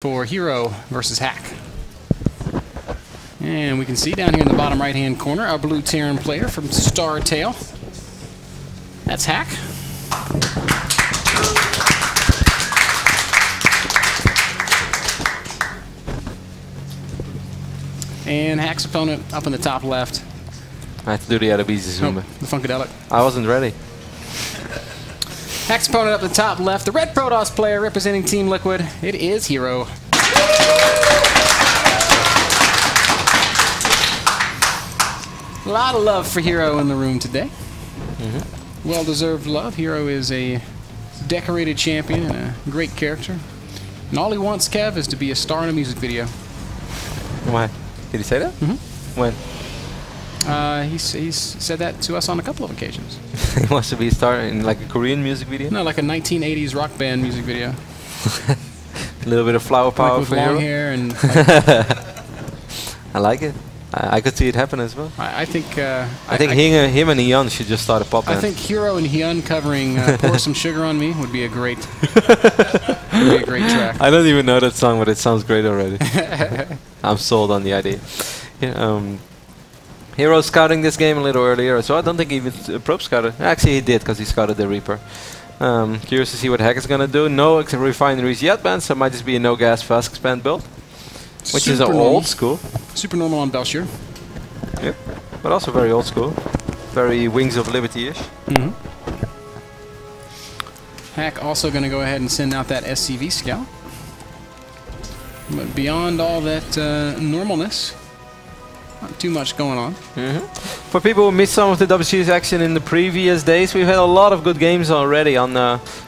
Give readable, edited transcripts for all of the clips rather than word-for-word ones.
for Hero versus Hack. And we can see down here in the bottom right-hand corner our blue Terran player from Star Tail. That's Hack. And Hack's opponent up in the top left. I have to do the other beats zoom. Oh, the Funkadelic. I wasn't ready. Hack's opponent up the top left, the red Protoss player representing Team Liquid. It is Hero. A lot of love for Hero in the room today. Well-deserved love. Hero is a decorated champion and a great character. And all he wants, Kev, is to be a star in a music video. Why? Did he say that? When? He's said that to us on a couple of occasions. He wants to be a star in like a Korean music video? No, like a 1980s rock band music video. A little bit of flower power like with for long Hero. hair and. I like it. I could see it happen as well. I think. I think him and Hyun should just start a pop band. I think Hero and Hyun covering "Pour Some Sugar on Me" would be a great, track. I don't even know that song, but it sounds great already. I'm sold on the idea. Yeah, Hero scouting this game a little earlier, so I don't think he even probe scouted. Actually, he did because he scouted the Reaper. Curious to see what Hack is gonna do. No refineries yet, man. So it might just be a no gas fast expand build, which is an old school. Super normal on Belshir. Yep, but also very old school. Very Wings of Liberty-ish. Hack also going to go ahead and send out that SCV scout. But beyond all that normalness, not too much going on. For people who missed some of the WCS action in the previous days, we've had a lot of good games already. On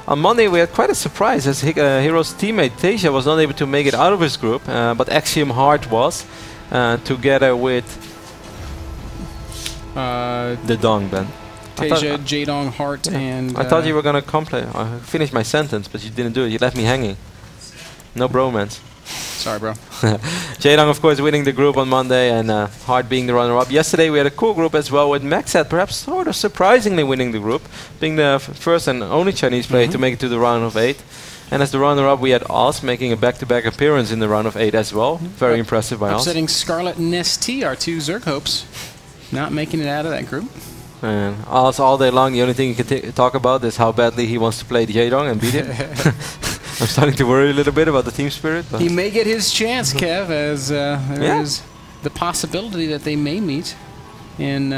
Monday we had quite a surprise as Hero's teammate Tasia was not able to make it out of his group, but Axiom Hart was, together with the Dong Ben. Tasia, Jadong, Hart, and... I thought you were going to finish my sentence, but you didn't do it. You left me hanging. No bromance. Sorry, bro. Jadong, of course, winning the group on Monday, and Hart being the runner-up. Yesterday we had a cool group as well with Maxat, perhaps sort of surprisingly winning the group, being the first and only Chinese player to make it to the round of 8. And as the runner-up, we had Oz making a back-to-back appearance in the round of 8 as well. Very impressive by Oz. Upsetting Scarlet and ST, our two Zerg hopes, not making it out of that group. And Oz all day long, the only thing he can talk about is how badly he wants to play Jadong and beat him. I'm starting to worry a little bit about the team spirit. But he may get his chance, Kev, as there is the possibility that they may meet in...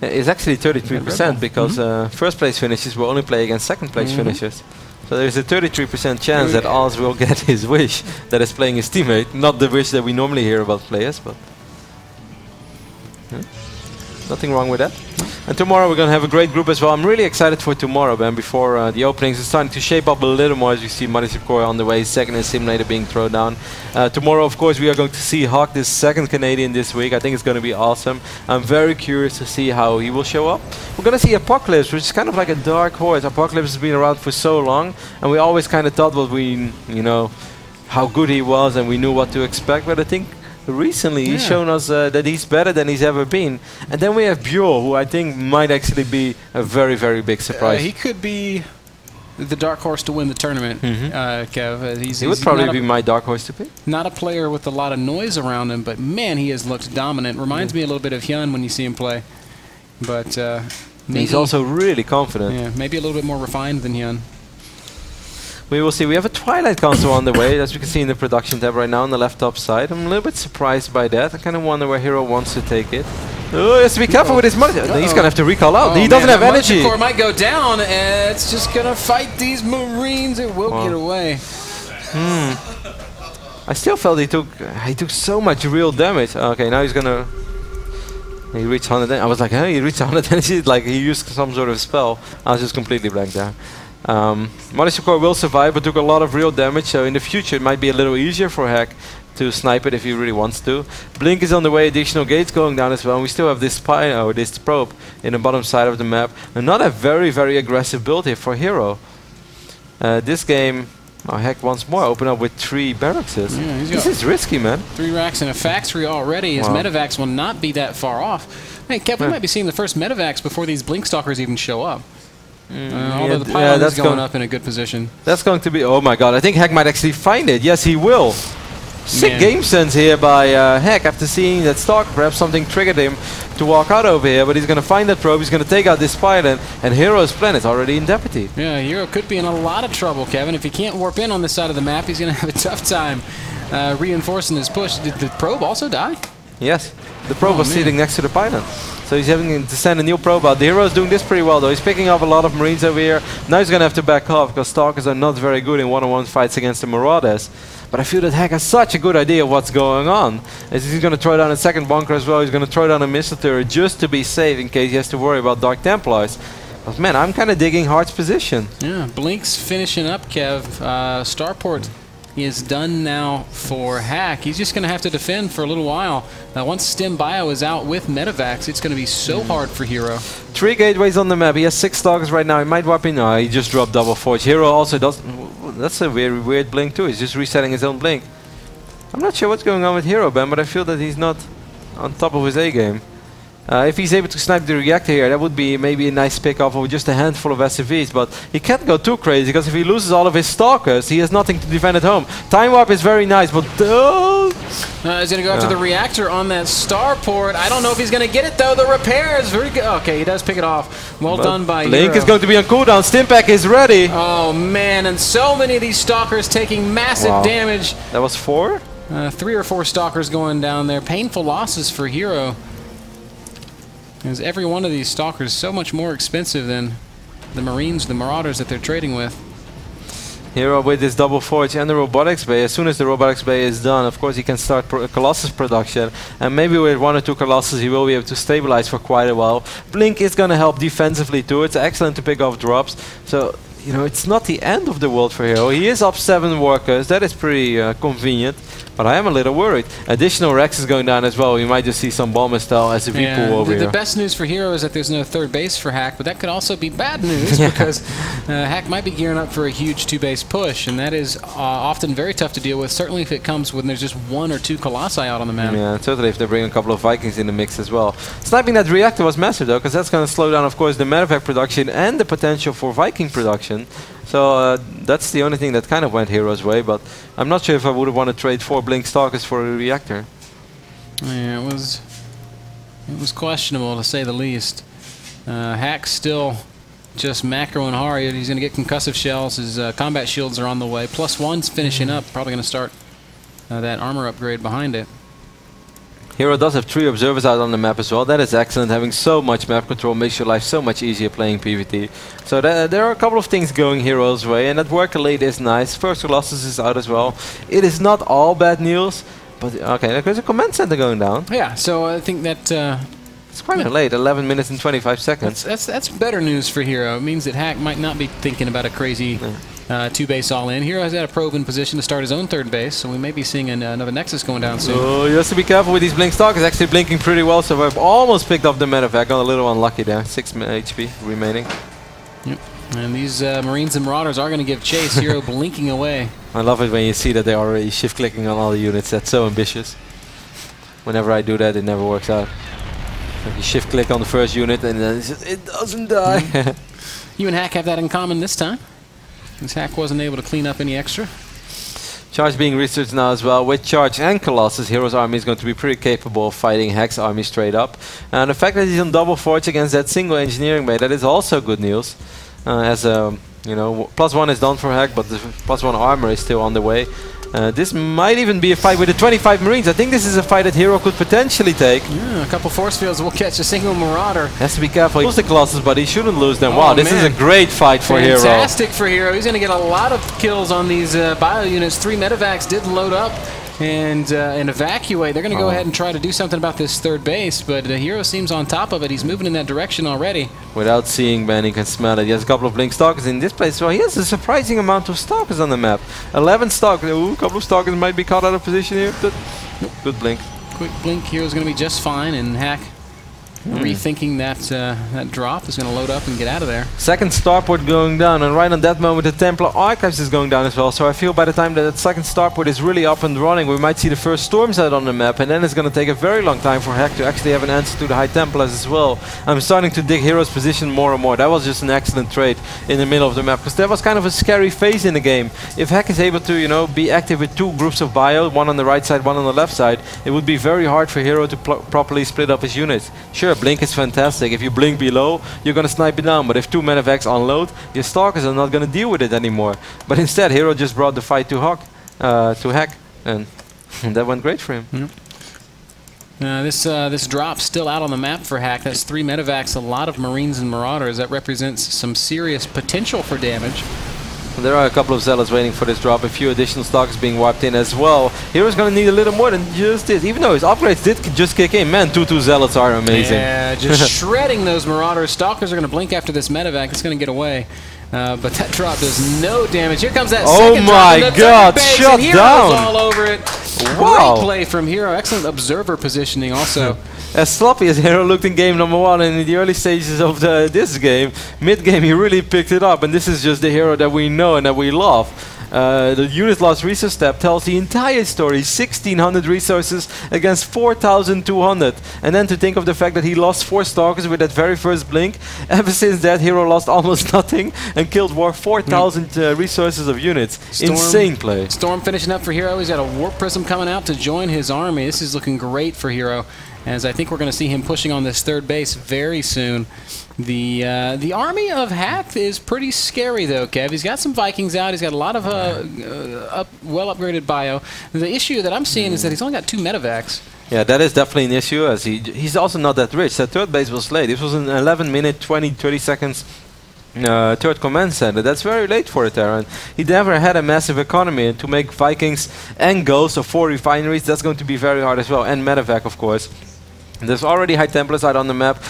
it's actually 33% because first place finishes will only play against second place finishes. So there's a 33% chance that Oz will get his wish, that is playing his teammate, not the wish that we normally hear about players, but... Nothing wrong with that. And tomorrow we're going to have a great group as well. I'm really excited for tomorrow, man. Before the openings are starting to shape up a little more as we see Mothership Core on the way, second in Simulator being thrown down. Tomorrow, of course, we are going to see Hawk, this second Canadian this week. I think it's going to be awesome. I'm very curious to see how he will show up. We're going to see Apocalypse, which is kind of like a dark horse. Apocalypse has been around for so long, and we always kind of thought what we, how good he was, and we knew what to expect. But I think recently he's shown us that he's better than he's ever been. And then we have Bjorn, who I think might actually be a very, very big surprise. He could be the dark horse to win the tournament, Kev. He would probably be my dark horse to pick. Not a player with a lot of noise around him, but man, he has looked dominant. Reminds me a little bit of Hyun when you see him play. But he's also really confident. Yeah, maybe a little bit more refined than Hyun. We will see. We have a Twilight console on the way, as we can see in the production tab right now on the left top side. I'm a little bit surprised by that. I kind of wonder where Hero wants to take it. Oh, he has to be careful with his money. He's going to have to recall out. He doesn't have energy. Core might go down. It's just going to fight these Marines. It will get away. I still felt he took so much real damage. Okay, now he's going to... He reached 100. I was like, hey, he reached 100 energy. Like he used some sort of spell. I was just completely blank there. Mothership Core will survive, but took a lot of real damage, so in the future it might be a little easier for Hack to snipe it if he really wants to. Blink is on the way, additional gates going down as well, and we still have this spy, or this probe in the bottom side of the map. And not a very, very aggressive build here for Hero. This game, Hack once more open up with 3 barracks. Yeah, this is risky, man. 3 racks in a factory already. His medevacs will not be that far off. Hey, Kev, we might be seeing the first medevacs before these Blink Stalkers even show up. Although the pylon is going up in a good position. That's going to be... Oh my god, I think Hack might actually find it. Yes, he will. Sick game sense here by Hack after seeing that Stalker. Perhaps something triggered him to walk out over here, but he's going to find that probe. He's going to take out this pylon, and Hero's planet's already in jeopardy. Yeah, Hero could be in a lot of trouble, Kevin. If he can't warp in on this side of the map, he's going to have a tough time reinforcing his push. Did the probe also die? Yes, the probe was sitting next to the pylon. So he's having to send a new probe out. The Hero is doing this pretty well though. He's picking up a lot of Marines over here. Now he's going to have to back off because Stalkers are not very good in one-on-one fights against the Marauders. But I feel that Hack has such a good idea of what's going on. As he's going to throw down a second bunker as well. He's going to throw down a missile turret just to be safe in case he has to worry about Dark Templars. But man, I'm kind of digging Hart's position. Yeah, Blink's finishing up, Kev. Starport is done now for Hack. He's just going to have to defend for a little while. Once Stim Bio is out with Medivacs, it's going to be so hard for Hero. 3 gateways on the map. He has 6 Stalkers right now. He might wipe in. No, he just dropped double forge. Hero also does... That's a very weird blink too. He's just resetting his own blink. I'm not sure what's going on with Hero, Ben, but I feel that he's not on top of his A-game. If he's able to snipe the reactor here, that would be maybe a nice pick-off of just a handful of SCVs, but he can't go too crazy, because if he loses all of his Stalkers, he has nothing to defend at home. Time Warp is very nice, but... he's going to go after the reactor on that starport. I don't know if he's going to get it, though. The repair is very good. Okay, he does pick it off. Well done by Blink Hero. is going to be on cooldown. Stimpack is ready. Oh, man, and so many of these Stalkers taking massive damage. That was 4? 3 or 4 Stalkers going down there. Painful losses for Hero. Because every one of these Stalkers is so much more expensive than the Marines, the Marauders that they're trading with. Hero with his double forge and the robotics bay. As soon as the robotics bay is done, of course he can start Colossus production. And maybe with 1 or 2 Colossus he will be able to stabilize for quite a while. Blink is going to help defensively too. It's excellent to pick off drops. So, you know, it's not the end of the world for Hero. He is up 7 workers. That is pretty convenient. But I am a little worried. Additional Rex is going down as well. We might just see some bomber style SCV pool over here. The best news for Hero is that there's no 3rd base for Hack, but that could also be bad news because Hack might be gearing up for a huge 2-base push, and that is often very tough to deal with, certainly if it comes when there's just 1 or 2 Colossi out on the map. Yeah, certainly if they bring a couple of Vikings in the mix as well. Sniping that reactor was massive though, because that's going to slow down, of course, the medevac production and the potential for Viking production. So that's the only thing that kind of went Hero's way, but I'm not sure if I would have wanted to trade 4 Blink Stalkers for a reactor. Yeah, it was questionable to say the least. Hack's still just macroing hard. He's going to get concussive shells. His combat shields are on the way. +1's finishing up. Probably going to start that armor upgrade behind it. Hero does have 3 observers out on the map as well. That is excellent. Having so much map control makes your life so much easier playing PvT. So there are a couple of things going Hero's way, and that worker late is nice. First Colossus is out as well. It is not all bad news, but okay, there's a command center going down. Yeah, so I think that it's quite late, 11 minutes and 25 seconds. That's better news for Hero. It means that Hack might not be thinking about a crazy 2-base all-in. Hero has had a probe in position to start his own 3rd base, so we may be seeing another Nexus going down soon. So he has to be careful with these Blink Stalkers. Actually blinking pretty well, so I've almost picked up the medevac. Got a little unlucky there. 6 HP remaining. Yep. And these Marines and Marauders are going to give chase. Hero blinking away. I love it when you see that they're already shift-clicking on all the units. That's so ambitious. Whenever I do that, it never works out. Like you shift-click on the first unit and then it doesn't die. You and Hack have that in common this time. Because Hack wasn't able to clean up any extra. Charge being researched now as well. With Charge and Colossus, Hero's army is going to be pretty capable of fighting Hack's army straight up. And the fact that he's on double forge against that single engineering bay, that is also good news. As you know, +1 is done for Hack, but the +1 armor is still on the way. This might even be a fight with the 25 Marines. I think this is a fight that Hero could potentially take. Yeah, a couple force fields will catch a single Marauder. Has to be careful. He loses the Colossus, but he shouldn't lose them. Wow, this is a great fight for Hero. Fantastic for Hero. He's going to get a lot of kills on these bio units. 3 medevacs did load up and evacuate. They're going to go ahead and try to do something about this 3rd base, but Hero seems on top of it. He's moving in that direction already. Without seeing Ben, he can smell it. He has a couple of Blink Stalkers in this place, so he has a surprising amount of Stalkers on the map. 11 Stalkers. Ooh, a couple of Stalkers might be caught out of position here. Good Blink. Quick Blink. Hero's going to be just fine, and Hack rethinking that drop, is going to load up and get out of there. Second starport going down, and right on that moment the Templar Archives is going down as well. So I feel by the time that second starport is really up and running, we might see the first storms out on the map, and then it's going to take a very long time for Hack to actually have an answer to the High Templars as well. I'm starting to dig Hero's position more and more. That was just an excellent trade in the middle of the map, because that was kind of a scary phase in the game. If Hack is able to, you know, be active with two groups of bio, one on the right side, one on the left side, it would be very hard for Hero to properly split up his units. Sure, Blink is fantastic. If you blink below, you're going to snipe it down, but if two medevacs unload, your Stalkers are not going to deal with it anymore. But instead, Hero just brought the fight to Hack, and that went great for him. This drop's still out on the map for Hack. That's 3 medevacs, a lot of Marines and Marauders. That represents some serious potential for damage. There are a couple of Zealots waiting for this drop, a few additional Stalkers being wiped in as well. Hero's going to need a little more than just this, even though his upgrades did just kick in. Man, 2/2 Zealots are amazing. Yeah, just shredding those Marauders. Stalkers are going to blink after this medevac. It's going to get away. But that drop does no damage. Here comes that second drop. Oh my god, shut down! All over it. Wow. Great play from Hero. Excellent observer positioning also. As sloppy as Hero looked in game number 1 and in the early stages of this game, mid-game he really picked it up, and this is just the Hero that we know and that we love. The unit loss resource tab tells the entire story. 1600 resources against 4200. And then to think of the fact that he lost 4 Stalkers with that very first blink. Ever since that, Hero lost almost nothing and killed 4,000 resources of units. Insane play. Storm finishing up for Hero. He's got a Warp Prism coming out to join his army. This is looking great for Hero, as I think we're going to see him pushing on this third base very soon. The army of Hack is pretty scary, though, Kev. He's got some Vikings out. He's got a lot of well-upgraded bio. The issue that I'm seeing is that he's only got 2 medevacs. Yeah, that is definitely an issue, as he's also not that rich. That third base was late. This was an 11-minute, 30 seconds third command center. That's very late for a Terran. He never had a massive economy, and to make Vikings and Ghosts of 4 refineries, that's going to be very hard as well. And medevac, of course. There's already High Templars out on the map.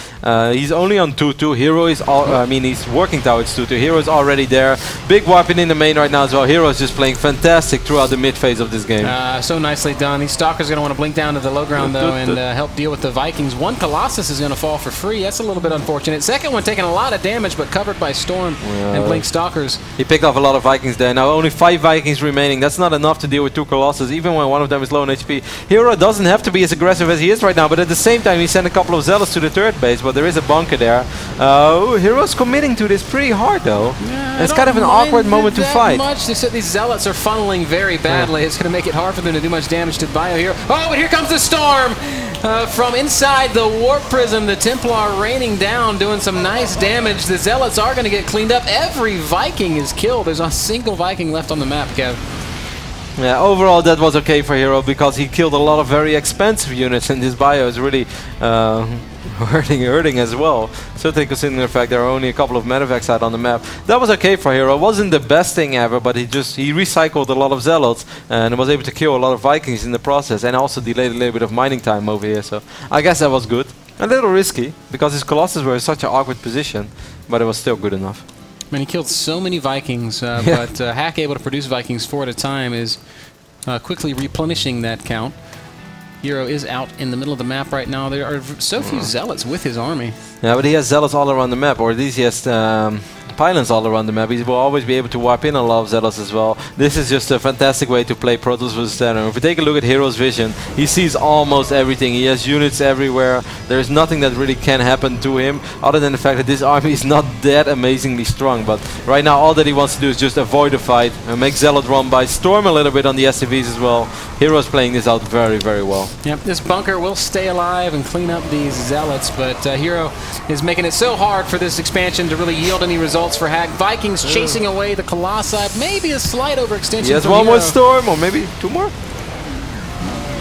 He's only on 2/2. Hero is he's working towards 2/2. Hero is already there. Big weapon in the main right now as well. Hero is just playing fantastic throughout the mid phase of this game. So nicely done. These Stalkers are going to want to blink down to the low ground, though, and help deal with the Vikings. One Colossus is going to fall for free. That's a little bit unfortunate. Second one taking a lot of damage, but covered by Storm and Blink Stalkers. He picked off a lot of Vikings there. Now only 5 Vikings remaining. That's not enough to deal with 2 Colossus, even when one of them is low on HP. Hero doesn't have to be as aggressive as he is right now, but at the same time he sent a couple of Zealots to the third base, but there is a bunker there. Hero's committing to this pretty hard, though. Yeah, it's kind of an awkward moment to fight. Much, except these Zealots are funneling very badly. It's going to make it hard for them to do much damage to the bio here. Oh, and here comes the Storm! From inside the Warp Prism, the Templar raining down, doing some nice damage. The Zealots are going to get cleaned up. Every Viking is killed. There's not a single Viking left on the map, Kev. Yeah, overall that was okay for Hero, because he killed a lot of very expensive units, and this bio is really hurting as well. Certainly considering the fact there are only a couple of medevacs out on the map. That was okay for Hero. It wasn't the best thing ever, but he recycled a lot of Zealots and was able to kill a lot of Vikings in the process, and also delayed a little bit of mining time over here. So I guess that was good. A little risky, because his Colossus were in such an awkward position, but it was still good enough. Man, he killed so many Vikings, but Hack able to produce Vikings 4 at a time is quickly replenishing that count. Hero is out in the middle of the map right now. There are so few Zealots with his army. Yeah, but he has Zealots all around the map, or at least he has pylons all around the map. He will always be able to wipe in a lot of Zealots as well. This is just a fantastic way to play Protoss vs Terran. If we take a look at Hero's vision, he sees almost everything. He has units everywhere. There is nothing that really can happen to him, other than the fact that this army is not that amazingly strong. But right now, all that he wants to do is just avoid the fight and make Zealot run by, storm a little bit on the SCVs as well. Hero's playing this out very, very well. Yep, this bunker will stay alive and clean up these Zealots, but Hero is making it so hard for this expansion to really yield any results for Hack. Vikings chasing away the Colossi. Maybe a slight overextension. He has one more Storm, or maybe 2 more?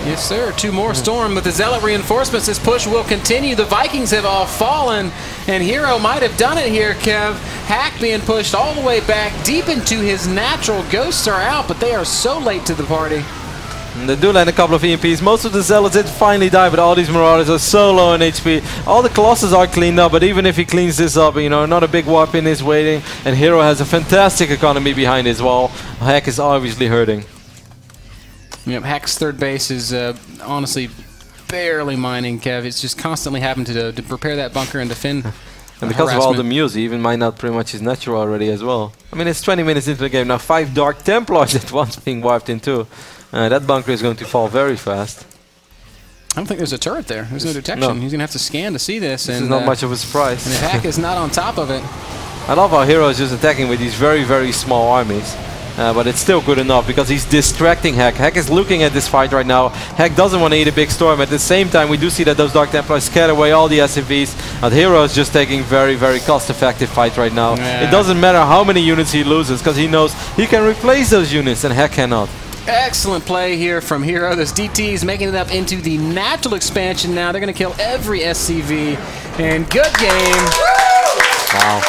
Yes, sir. 2 more Storm. With the Zealot reinforcements, this push will continue. The Vikings have all fallen, and Hero might have done it here, Kev. Hack being pushed all the way back deep into his natural. Ghosts are out, but they are so late to the party. And they do land a couple of EMPs. Most of the Zealots did finally die, but all these Marauders are so low on HP. All the Colossus are cleaned up, but even if he cleans this up, you know, not a big weapon is waiting, and Hero has a fantastic economy behind his wall. Hack is obviously hurting. Yep, Hack's third base is honestly barely mining, Kev. It's just constantly having to prepare that bunker and defend. And because of all the muse, he even mined out pretty much his natural already as well. I mean, it's 20 minutes into the game now. 5 Dark Templars at once being wiped in two. That bunker is going to fall very fast. I don't think there's a turret there. There's no detection. No. He's going to have to scan to see this. This is not much of a surprise. And if Hack is not on top of it. I love how Hero is just attacking with these very, very small armies. But it's still good enough because he's distracting Hack. Hack is looking at this fight right now. Hack doesn't want to eat a big storm. At the same time, we do see that those Dark Templars scatter away all the SCVs. But Hero is just taking very, very cost-effective fight right now. Yeah. It doesn't matter how many units he loses because he knows he can replace those units and Hack cannot. Excellent play here from Hero. Those DTs making it up into the natural expansion now. They're going to kill every SCV. And good game. Wow.